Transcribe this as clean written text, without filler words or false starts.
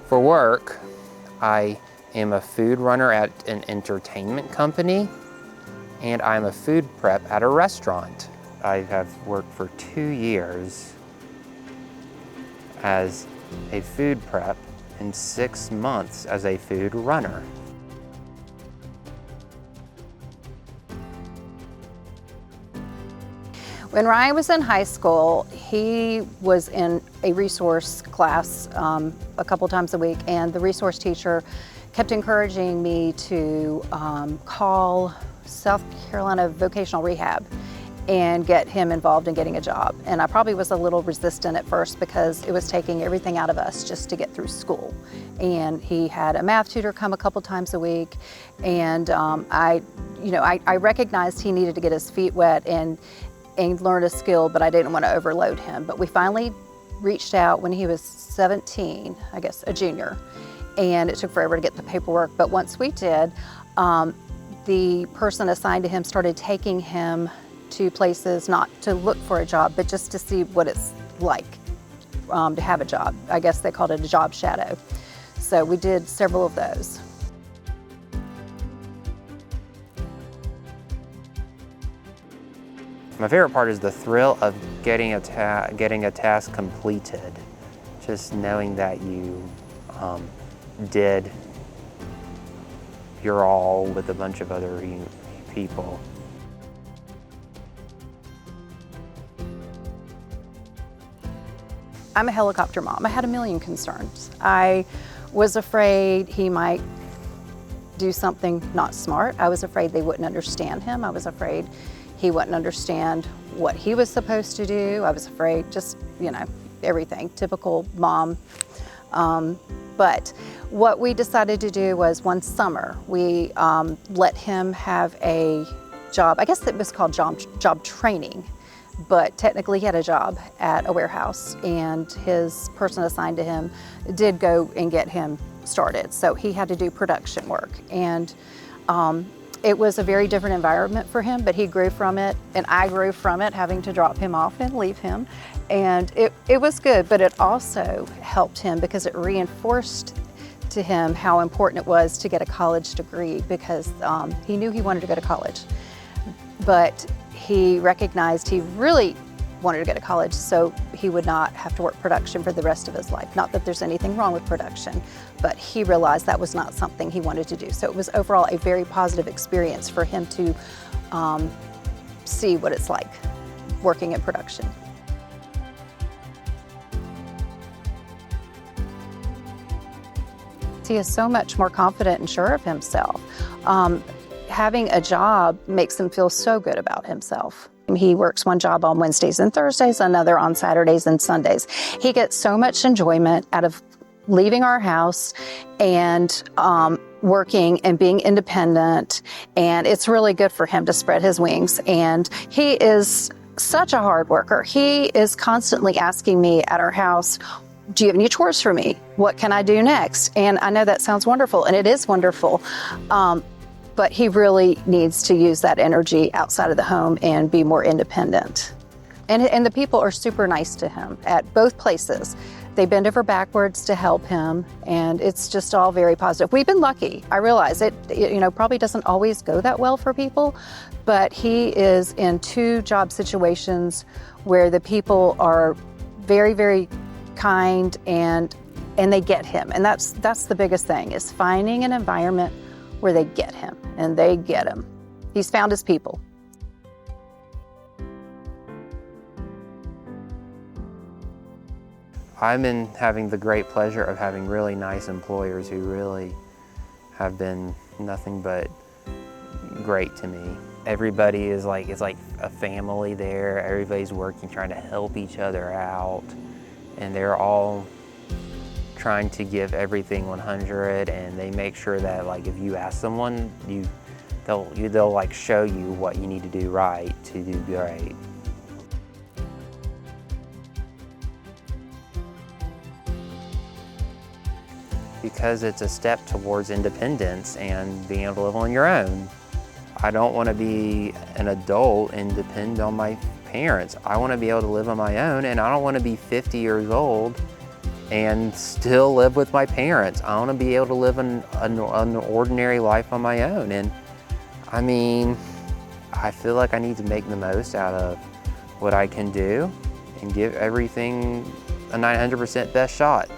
For work, I am a food runner at an entertainment company, and I'm a food prep at a restaurant. I have worked for 2 years as a food prep and 6 months as a food runner. When Ryan was in high school, he was in a resource class a couple times a week, and the resource teacher kept encouraging me to call South Carolina Vocational Rehab and get him involved in getting a job. And I probably was a little resistant at first because it was taking everything out of us just to get through school. And he had a math tutor come a couple times a week, and I recognized he needed to get his feet wet and learn a skill, but I didn't want to overload him. But we finally reached out when he was 17, I guess, a junior, and it took forever to get the paperwork. But once we did, the person assigned to him started taking him to places, not to look for a job, but just to see what it's like to have a job. I guess they called it a job shadow. So we did several of those. My favorite part is the thrill of getting a task completed. Just knowing that you did your all with a bunch of other people. I'm a helicopter mom. I had a million concerns. I was afraid he might do something not smart. I was afraid they wouldn't understand him. I was afraid he wouldn't understand what he was supposed to do. I was afraid, just, everything, typical mom. But what we decided to do was one summer, we let him have a job. I guess it was called job training, but technically he had a job at a warehouse, and his person assigned to him did go and get him started. So he had to do production work. And it was a very different environment for him, but he grew from it, and I grew from it, having to drop him off and leave him. And it was good, but it also helped him because it reinforced to him how important it was to get a college degree, because he knew he wanted to go to college. But he recognized he really wanted to go to college so he would not have to work production for the rest of his life. Not that there's anything wrong with production, but he realized that was not something he wanted to do. So it was overall a very positive experience for him to see what it's like working in production. He is so much more confident and sure of himself. Having a job makes him feel so good about himself. He works one job on Wednesdays and Thursdays, another on Saturdays and Sundays. He gets so much enjoyment out of leaving our house and working and being independent, and it's really good for him to spread his wings. And he is such a hard worker. He is constantly asking me at our house, do you have any chores for me? What can I do next? And I know that sounds wonderful, and it is wonderful. But he really needs to use that energy outside of the home and be more independent. And the people are super nice to him at both places. They bend over backwards to help him, and it's just all very positive. We've been lucky. I realize it probably doesn't always go that well for people, but he is in 2 job situations where the people are very, very kind, and they get him. And that's the biggest thing, is finding an environment where they get him, and they get him. He's found his people. I've been having the great pleasure of having really nice employers who really have been nothing but great to me. Everybody is it's like a family there. Everybody's working, trying to help each other out, and they're all trying to give everything 100, and they make sure that if you ask someone, they'll show you what you need to do right to do great. Because it's a step towards independence and being able to live on your own. I don't want to be an adult and depend on my parents. I want to be able to live on my own, and I don't want to be 50 years old and still live with my parents. I want to be able to live an ordinary life on my own. And I mean, I feel like I need to make the most out of what I can do and give everything a 900% best shot.